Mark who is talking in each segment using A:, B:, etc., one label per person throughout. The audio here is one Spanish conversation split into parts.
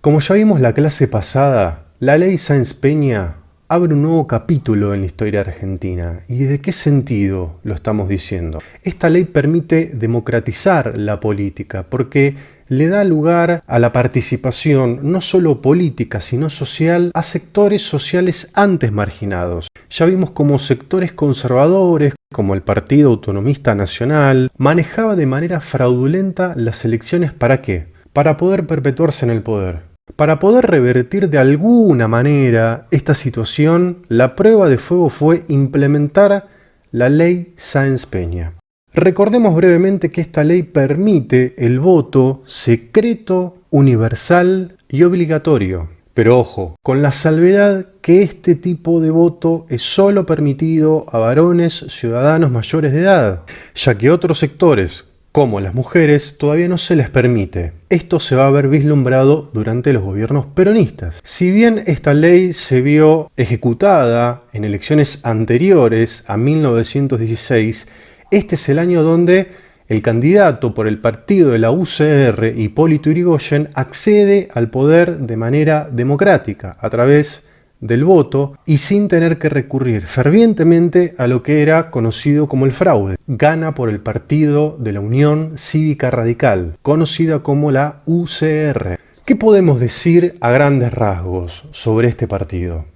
A: Como ya vimos la clase pasada, la ley Sáenz Peña abre un nuevo capítulo en la historia argentina. ¿Y de qué sentido lo estamos diciendo? Esta ley permite democratizar la política porque le da lugar a la participación no solo política sino social a sectores sociales antes marginados. Ya vimos cómo sectores conservadores como el Partido Autonomista Nacional manejaba de manera fraudulenta las elecciones. ¿Para qué? Para poder perpetuarse en el poder. Para poder revertir de alguna manera esta situación, la prueba de fuego fue implementar la ley Sáenz Peña. Recordemos brevemente que esta ley permite el voto secreto, universal y obligatorio. Pero ojo, con la salvedad que este tipo de voto es solo permitido a varones ciudadanos mayores de edad, ya que otros sectores, como las mujeres, todavía no se les permite. Esto se va a ver vislumbrado durante los gobiernos peronistas. Si bien esta ley se vio ejecutada en elecciones anteriores a 1916, este es el año donde el candidato por el partido de la UCR, Hipólito Yrigoyen, accede al poder de manera democrática, a través del voto y sin tener que recurrir fervientemente a lo que era conocido como el fraude. Gana por el partido de la Unión Cívica Radical, conocida como la UCR. ¿Qué podemos decir a grandes rasgos sobre este partido?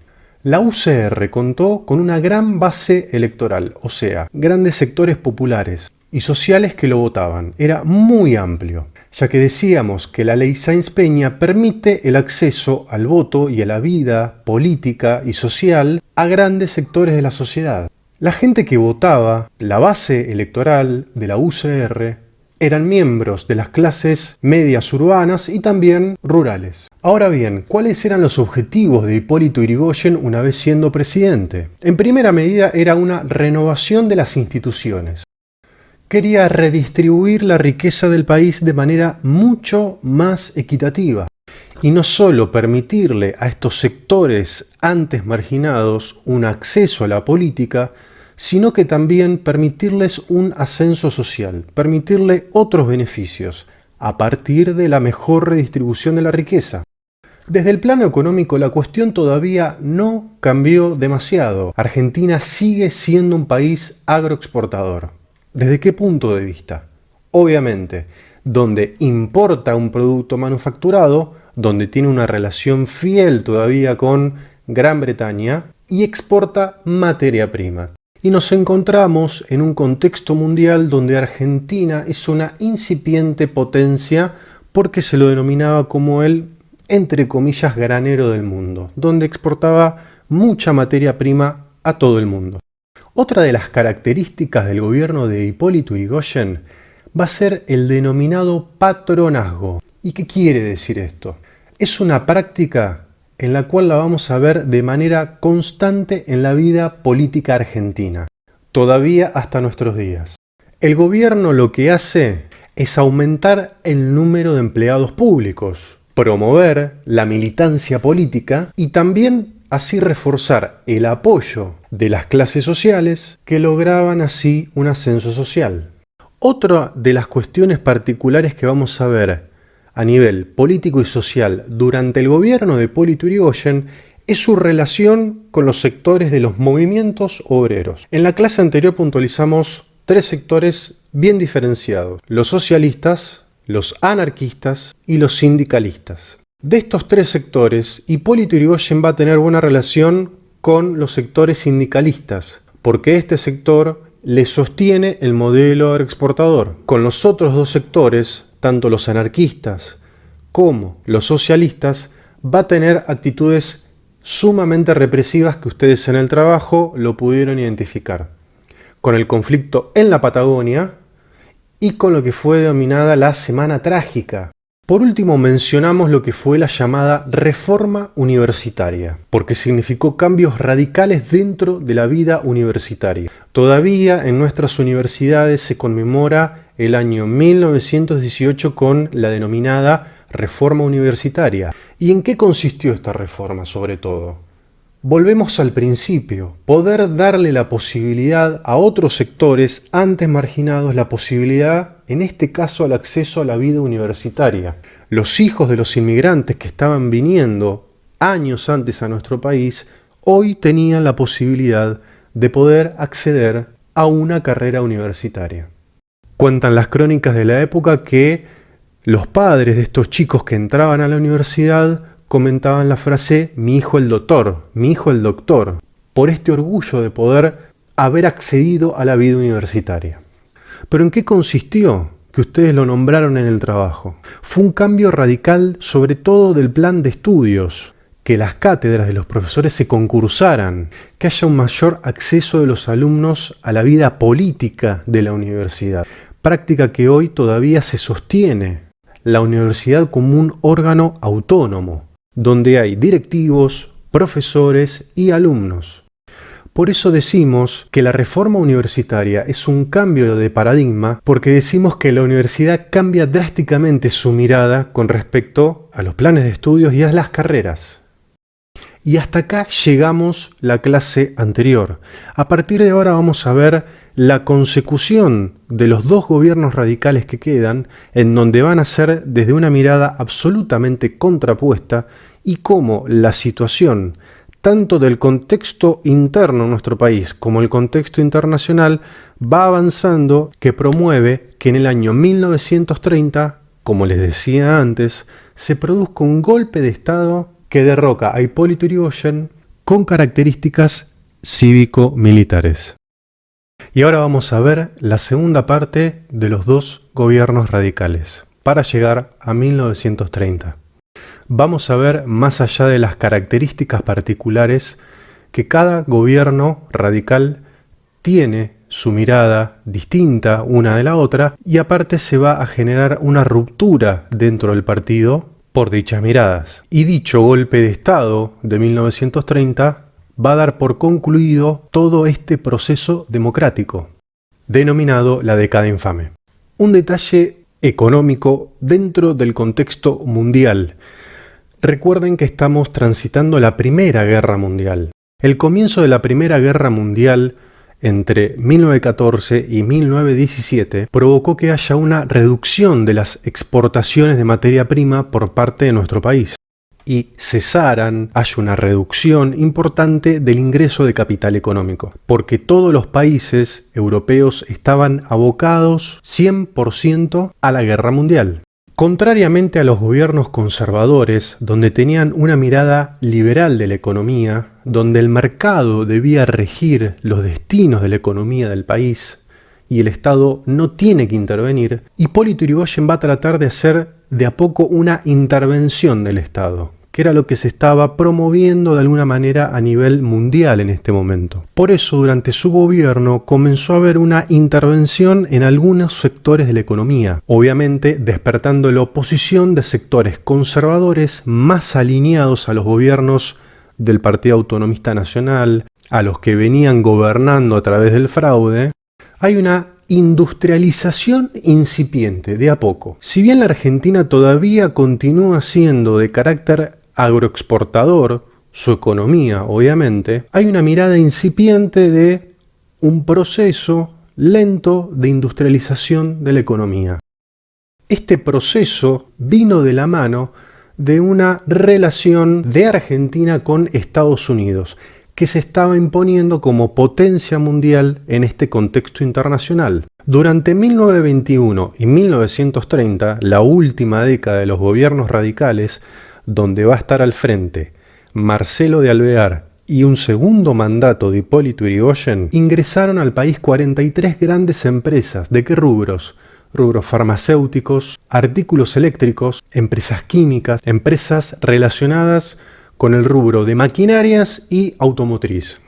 A: La UCR contó con una gran base electoral, o sea, grandes sectores populares y sociales que lo votaban. Era muy amplio, ya que decíamos que la ley Sáenz Peña permite el acceso al voto y a la vida política y social a grandes sectores de la sociedad. La gente que votaba, la base electoral de la UCR, eran miembros de las clases medias urbanas y también rurales. Ahora bien, ¿cuáles eran los objetivos de Hipólito Yrigoyen una vez siendo presidente? En primera medida era una renovación de las instituciones. Quería redistribuir la riqueza del país de manera mucho más equitativa y no solo permitirle a estos sectores antes marginados un acceso a la política, sino que también permitirles un ascenso social, permitirle otros beneficios a partir de la mejor redistribución de la riqueza. Desde el plano económico la cuestión todavía no cambió demasiado. Argentina sigue siendo un país agroexportador. ¿Desde qué punto de vista? Obviamente, donde importa un producto manufacturado, donde tiene una relación fiel todavía con Gran Bretaña y exporta materia prima. Y nos encontramos en un contexto mundial donde Argentina es una incipiente potencia porque se lo denominaba como el, entre comillas, granero del mundo, donde exportaba mucha materia prima a todo el mundo. Otra de las características del gobierno de Hipólito Yrigoyen va a ser el denominado patronazgo. ¿Y qué quiere decir esto? Es una práctica en la cual la vamos a ver de manera constante en la vida política argentina, todavía hasta nuestros días. El gobierno lo que hace es aumentar el número de empleados públicos, promover la militancia política y también así reforzar el apoyo de las clases sociales que lograban así un ascenso social. Otra de las cuestiones particulares que vamos a ver a nivel político y social durante el gobierno de Hipólito Yrigoyen es su relación con los sectores de los movimientos obreros. En la clase anterior puntualizamos tres sectores bien diferenciados: los socialistas, los anarquistas y los sindicalistas. De estos tres sectores, Hipólito Yrigoyen va a tener buena relación con los sectores sindicalistas, porque este sector le sostiene el modelo agroexportador. Con los otros dos sectores, tanto los anarquistas como los socialistas, va a tener actitudes sumamente represivas que ustedes en el trabajo lo pudieron identificar. Con el conflicto en la Patagonia y con lo que fue denominada la Semana Trágica. Por último, mencionamos lo que fue la llamada Reforma Universitaria, porque significó cambios radicales dentro de la vida universitaria. Todavía en nuestras universidades se conmemora el año 1918 con la denominada Reforma Universitaria. ¿Y en qué consistió esta reforma sobre todo? Volvemos al principio, poder darle la posibilidad a otros sectores antes marginados, la posibilidad, en este caso, al acceso a la vida universitaria. Los hijos de los inmigrantes que estaban viniendo años antes a nuestro país, hoy tenían la posibilidad de poder acceder a una carrera universitaria. Cuentan las crónicas de la época que los padres de estos chicos que entraban a la universidad comentaban la frase "mi hijo el doctor", "mi hijo el doctor", por este orgullo de poder haber accedido a la vida universitaria. ¿Pero en qué consistió? Que ustedes lo nombraron en el trabajo. Fue un cambio radical, sobre todo del plan de estudios, que las cátedras de los profesores se concursaran, que haya un mayor acceso de los alumnos a la vida política de la universidad, práctica que hoy todavía se sostiene. La universidad como un órgano autónomo, donde hay directivos, profesores y alumnos. Por eso decimos que la reforma universitaria es un cambio de paradigma, porque decimos que la universidad cambia drásticamente su mirada con respecto a los planes de estudios y a las carreras. Y hasta acá llegamos la clase anterior. A partir de ahora vamos a ver la consecución de los dos gobiernos radicales que quedan, en donde van a ser desde una mirada absolutamente contrapuesta, y cómo la situación, tanto del contexto interno en nuestro país como el contexto internacional, va avanzando, que promueve que en el año 1930, como les decía antes, se produzca un golpe de Estado que derroca a Hipólito Yrigoyen con características cívico-militares. Y ahora vamos a ver la segunda parte de los dos gobiernos radicales, para llegar a 1930. Vamos a ver más allá de las características particulares que cada gobierno radical tiene su mirada distinta una de la otra, y aparte se va a generar una ruptura dentro del partido por dichas miradas. Y dicho golpe de Estado de 1930 va a dar por concluido todo este proceso democrático, denominado la década infame. Un detalle económico dentro del contexto mundial. Recuerden que estamos transitando la Primera Guerra Mundial. El comienzo de la Primera Guerra Mundial, entre 1914 y 1917, provocó que haya una reducción de las exportaciones de materia prima por parte de nuestro país y haya una reducción importante del ingreso de capital económico, porque todos los países europeos estaban abocados 100% a la guerra mundial. Contrariamente a los gobiernos conservadores, donde tenían una mirada liberal de la economía, donde el mercado debía regir los destinos de la economía del país y el Estado no tiene que intervenir, Hipólito Yrigoyen va a tratar de hacer de a poco una intervención del Estado, que era lo que se estaba promoviendo de alguna manera a nivel mundial en este momento. Por eso, durante su gobierno comenzó a haber una intervención en algunos sectores de la economía, obviamente despertando la oposición de sectores conservadores más alineados a los gobiernos del Partido Autonomista Nacional, a los que venían gobernando a través del fraude. Hay una industrialización incipiente, de a poco. Si bien la Argentina todavía continúa siendo de carácter agroexportador, su economía obviamente, hay una mirada incipiente de un proceso lento de industrialización de la economía. Este proceso vino de la mano de una relación de Argentina con Estados Unidos, que se estaba imponiendo como potencia mundial en este contexto internacional. Durante 1921 y 1930, la última década de los gobiernos radicales, donde va a estar al frente Marcelo de Alvear y un segundo mandato de Hipólito Yrigoyen, ingresaron al país 43 grandes empresas. ¿De qué rubros? Rubros farmacéuticos, artículos eléctricos, empresas químicas, empresas relacionadas con el rubro de maquinarias y automotriz.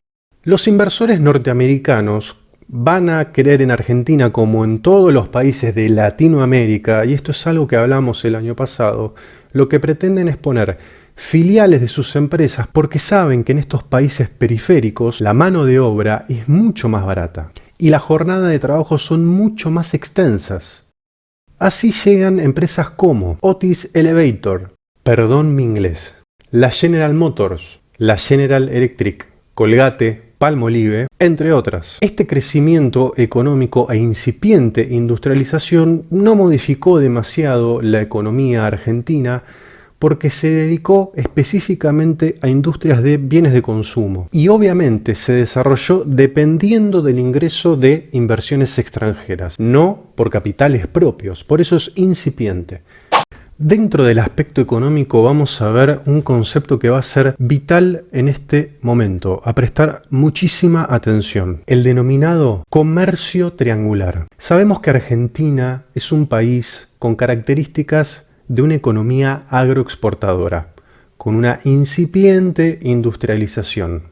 A: Los inversores norteamericanos van a querer en Argentina, como en todos los países de Latinoamérica, y esto es algo que hablamos el año pasado, lo que pretenden es poner filiales de sus empresas porque saben que en estos países periféricos la mano de obra es mucho más barata y la jornada de trabajo son mucho más extensas. Así llegan empresas como Otis Elevator, perdón mi inglés, la General Motors, la General Electric, Colgate, Palmolive, entre otras. Este crecimiento económico e incipiente industrialización no modificó demasiado la economía argentina porque se dedicó específicamente a industrias de bienes de consumo y obviamente se desarrolló dependiendo del ingreso de inversiones extranjeras, no por capitales propios, por eso es incipiente. Dentro del aspecto económico vamos a ver un concepto que va a ser vital en este momento, a prestar muchísima atención, el denominado comercio triangular. Sabemos que Argentina es un país con características de una economía agroexportadora, con una incipiente industrialización.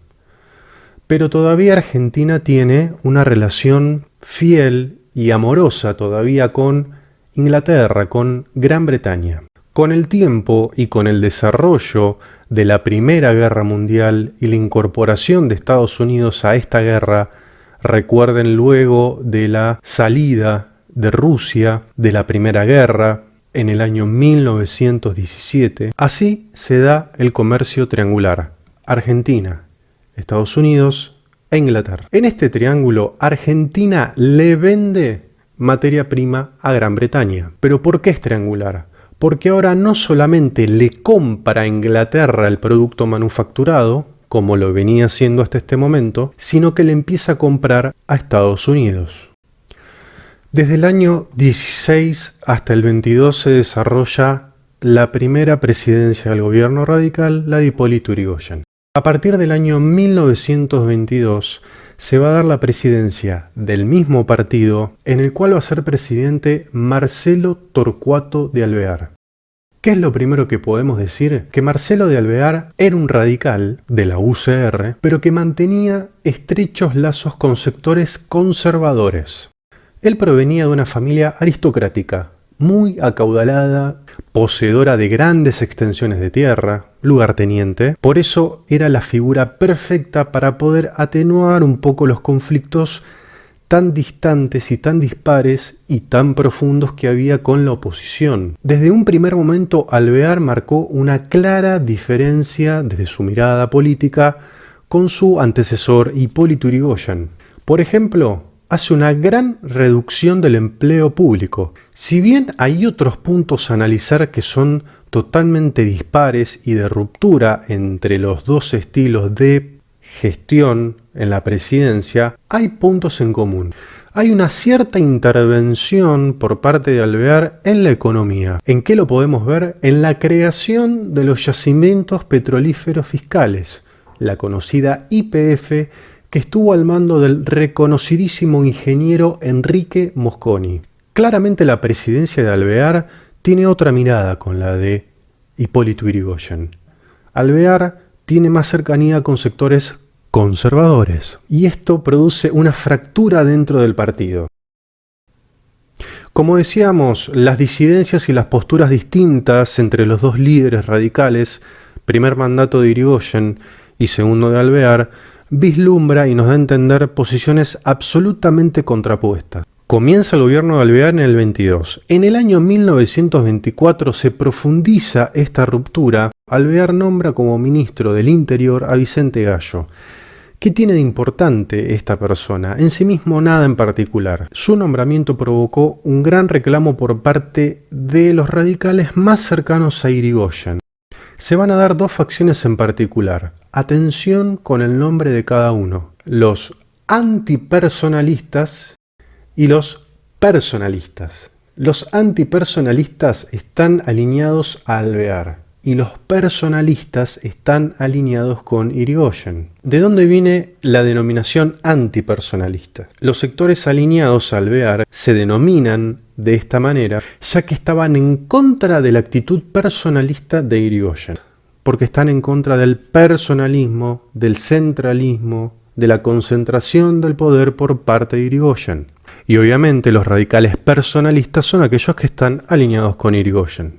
A: Pero todavía Argentina tiene una relación fiel y amorosa todavía con Inglaterra, con Gran Bretaña. Con el tiempo y con el desarrollo de la Primera Guerra Mundial y la incorporación de Estados Unidos a esta guerra, recuerden luego de la salida de Rusia de la Primera Guerra, en el año 1917. Así se da el comercio triangular: Argentina, Estados Unidos e Inglaterra. En este triángulo, Argentina le vende materia prima a Gran Bretaña. ¿Pero por qué es triangular? Porque ahora no solamente le compra a Inglaterra el producto manufacturado, como lo venía haciendo hasta este momento, sino que le empieza a comprar a Estados Unidos. Desde el año 16 hasta el 22 se desarrolla la primera presidencia del gobierno radical, la de Hipólito Yrigoyen. A partir del año 1922 se va a dar la presidencia del mismo partido, en el cual va a ser presidente Marcelo Torcuato de Alvear. ¿Qué es lo primero que podemos decir? Que Marcelo de Alvear era un radical de la UCR, pero que mantenía estrechos lazos con sectores conservadores. Él provenía de una familia aristocrática, muy acaudalada, poseedora de grandes extensiones de tierra, lugarteniente. Por eso era la figura perfecta para poder atenuar un poco los conflictos tan distantes y tan dispares y tan profundos que había con la oposición. Desde un primer momento, Alvear marcó una clara diferencia desde su mirada política con su antecesor Hipólito Yrigoyen. Por ejemplo, hace una gran reducción del empleo público. Si bien hay otros puntos a analizar que son totalmente dispares y de ruptura entre los dos estilos de gestión en la presidencia, hay puntos en común. Hay una cierta intervención por parte de Alvear en la economía. ¿En qué lo podemos ver? En la creación de los yacimientos petrolíferos fiscales, la conocida YPF, que estuvo al mando del reconocidísimo ingeniero Enrique Mosconi. Claramente la presidencia de Alvear tiene otra mirada con la de Hipólito Yrigoyen. Alvear tiene más cercanía con sectores conservadores y esto produce una fractura dentro del partido. Como decíamos, las disidencias y las posturas distintas entre los dos líderes radicales, primer mandato de Yrigoyen y segundo de Alvear, vislumbra y nos da a entender posiciones absolutamente contrapuestas. Comienza el gobierno de Alvear en el 22. En el año 1924 se profundiza esta ruptura. Alvear nombra como ministro del Interior a Vicente Gallo. ¿Qué tiene de importante esta persona? En sí mismo nada en particular. Su nombramiento provocó un gran reclamo por parte de los radicales más cercanos a Yrigoyen. Se van a dar dos facciones en particular. Atención con el nombre de cada uno: los antipersonalistas y los personalistas. Los antipersonalistas están alineados a Alvear y los personalistas están alineados con Yrigoyen. ¿De dónde viene la denominación antipersonalista? Los sectores alineados a Alvear se denominan de esta manera ya que estaban en contra de la actitud personalista de Yrigoyen, porque están en contra del personalismo, del centralismo, de la concentración del poder por parte de Yrigoyen. Y obviamente los radicales personalistas son aquellos que están alineados con Yrigoyen.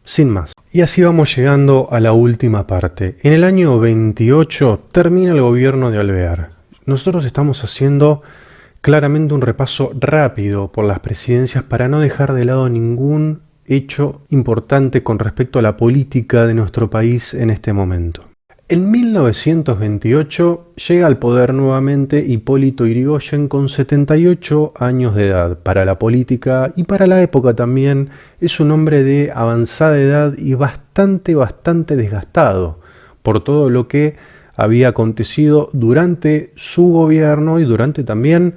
A: Sin más. Y así vamos llegando a la última parte. En el año 28 termina el gobierno de Alvear. Nosotros estamos haciendo claramente un repaso rápido por las presidencias para no dejar de lado ningún hecho importante con respecto a la política de nuestro país en este momento. En 1928 llega al poder nuevamente Hipólito Yrigoyen con 78 años de edad. Para la política y para la época también es un hombre de avanzada edad y bastante desgastado por todo lo que había acontecido durante su gobierno y durante también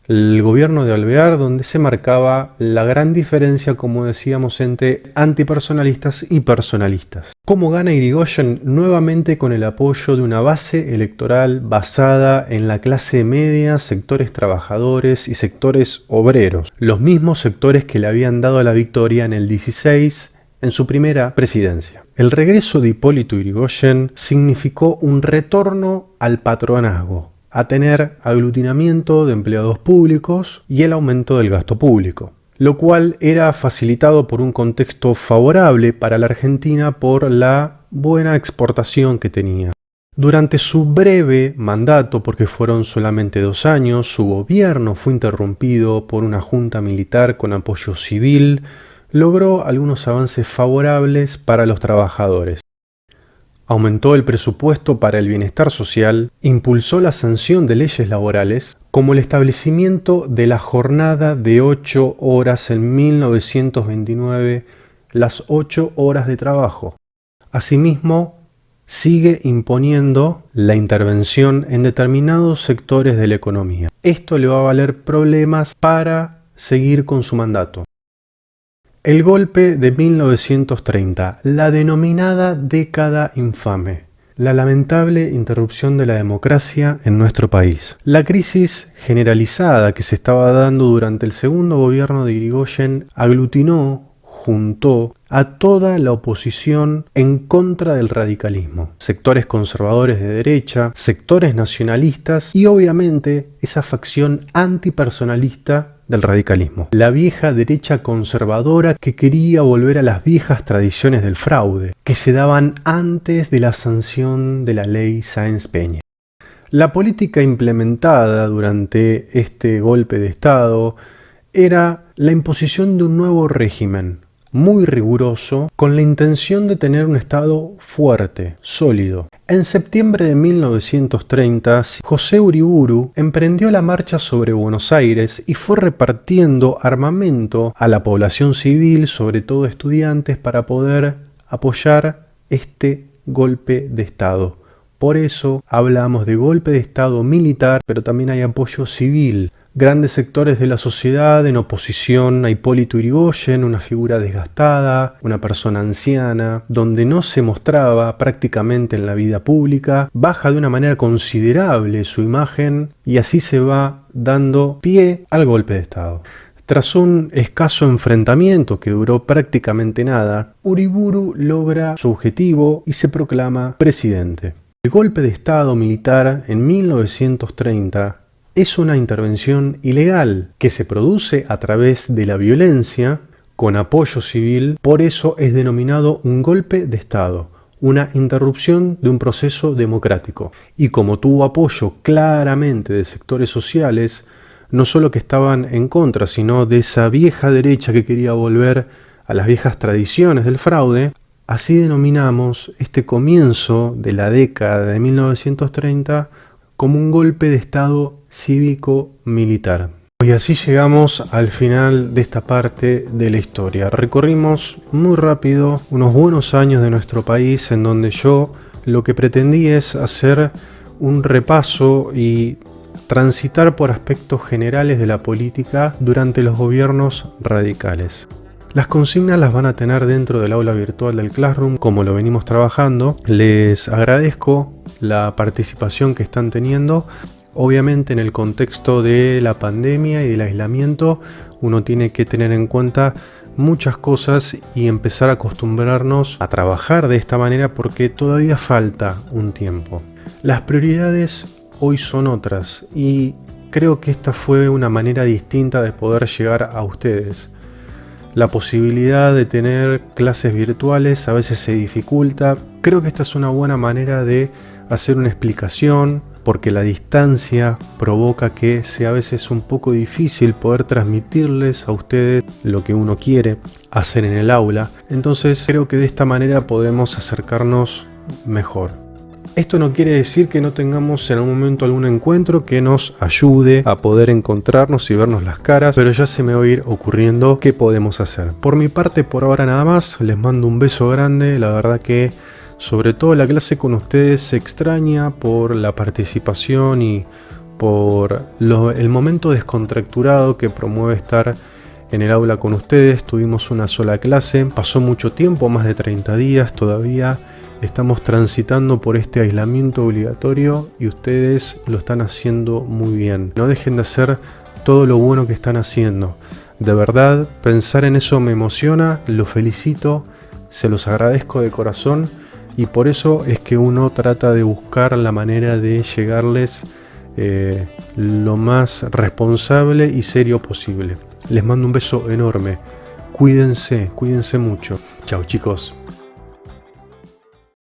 A: el gobierno de Alvear, donde se marcaba la gran diferencia, como decíamos, entre antipersonalistas y personalistas. ¿Cómo gana Yrigoyen? Nuevamente con el apoyo de una base electoral basada en la clase media, sectores trabajadores y sectores obreros, los mismos sectores que le habían dado la victoria en el 16 en su primera presidencia. El regreso de Hipólito Yrigoyen significó un retorno al patronazgo, a tener aglutinamiento de empleados públicos y el aumento del gasto público, lo cual era facilitado por un contexto favorable para la Argentina por la buena exportación que tenía. Durante su breve mandato, porque fueron solamente 2 años, su gobierno fue interrumpido por una junta militar con apoyo civil, logró algunos avances favorables para los trabajadores. Aumentó el presupuesto para el bienestar social, impulsó la sanción de leyes laborales, como el establecimiento de la jornada de 8 horas en 1929, las 8 horas de trabajo. Asimismo, sigue imponiendo la intervención en determinados sectores de la economía. Esto le va a valer problemas para seguir con su mandato. El golpe de 1930, la denominada década infame, la lamentable interrupción de la democracia en nuestro país. La crisis generalizada que se estaba dando durante el segundo gobierno de Yrigoyen juntó a toda la oposición en contra del radicalismo. Sectores conservadores de derecha, sectores nacionalistas y obviamente esa facción antipersonalista del radicalismo. La vieja derecha conservadora que quería volver a las viejas tradiciones del fraude, que se daban antes de la sanción de la ley Sáenz Peña. La política implementada durante este golpe de Estado era la imposición de un nuevo régimen, muy riguroso, con la intención de tener un Estado fuerte, sólido. En septiembre de 1930, José Uriburu emprendió la marcha sobre Buenos Aires y fue repartiendo armamento a la población civil, sobre todo estudiantes, para poder apoyar este golpe de Estado. Por eso hablamos de golpe de Estado militar, pero también hay apoyo civil. Grandes sectores de la sociedad en oposición a Hipólito Yrigoyen, una figura desgastada, una persona anciana, donde no se mostraba prácticamente en la vida pública, baja de una manera considerable su imagen y así se va dando pie al golpe de Estado. Tras un escaso enfrentamiento que duró prácticamente nada, Uriburu logra su objetivo y se proclama presidente. El golpe de Estado militar en 1930 es una intervención ilegal que se produce a través de la violencia con apoyo civil, por eso es denominado un golpe de Estado, una interrupción de un proceso democrático. Y como tuvo apoyo claramente de sectores sociales, no solo que estaban en contra, sino de esa vieja derecha que quería volver a las viejas tradiciones del fraude, así denominamos este comienzo de la década de 1930 como un golpe de Estado cívico-militar. Y así llegamos al final de esta parte de la historia. Recorrimos muy rápido unos buenos años de nuestro país en donde yo lo que pretendí es hacer un repaso y transitar por aspectos generales de la política durante los gobiernos radicales. Las consignas las van a tener dentro del aula virtual del Classroom, como lo venimos trabajando. Les agradezco la participación que están teniendo. Obviamente en el contexto de la pandemia y del aislamiento, uno tiene que tener en cuenta muchas cosas y empezar a acostumbrarnos a trabajar de esta manera porque todavía falta un tiempo. Las prioridades hoy son otras y creo que esta fue una manera distinta de poder llegar a ustedes. La posibilidad de tener clases virtuales a veces se dificulta. Creo que esta es una buena manera de hacer una explicación, porque la distancia provoca que sea a veces un poco difícil poder transmitirles a ustedes lo que uno quiere hacer en el aula. Entonces creo que de esta manera podemos acercarnos mejor. Esto no quiere decir que no tengamos en algún momento algún encuentro que nos ayude a poder encontrarnos y vernos las caras, pero ya se me va a ir ocurriendo qué podemos hacer. Por mi parte, por ahora nada más, les mando un beso grande, la verdad que sobre todo la clase con ustedes se extraña por la participación y por el momento descontracturado que promueve estar en el aula con ustedes. Tuvimos una sola clase, pasó mucho tiempo, más de 30 días todavía. Estamos transitando por este aislamiento obligatorio y ustedes lo están haciendo muy bien. No dejen de hacer todo lo bueno que están haciendo. De verdad, pensar en eso me emociona, los felicito, se los agradezco de corazón y por eso es que uno trata de buscar la manera de llegarles lo más responsable y serio posible. Les mando un beso enorme. Cuídense mucho. Chao chicos.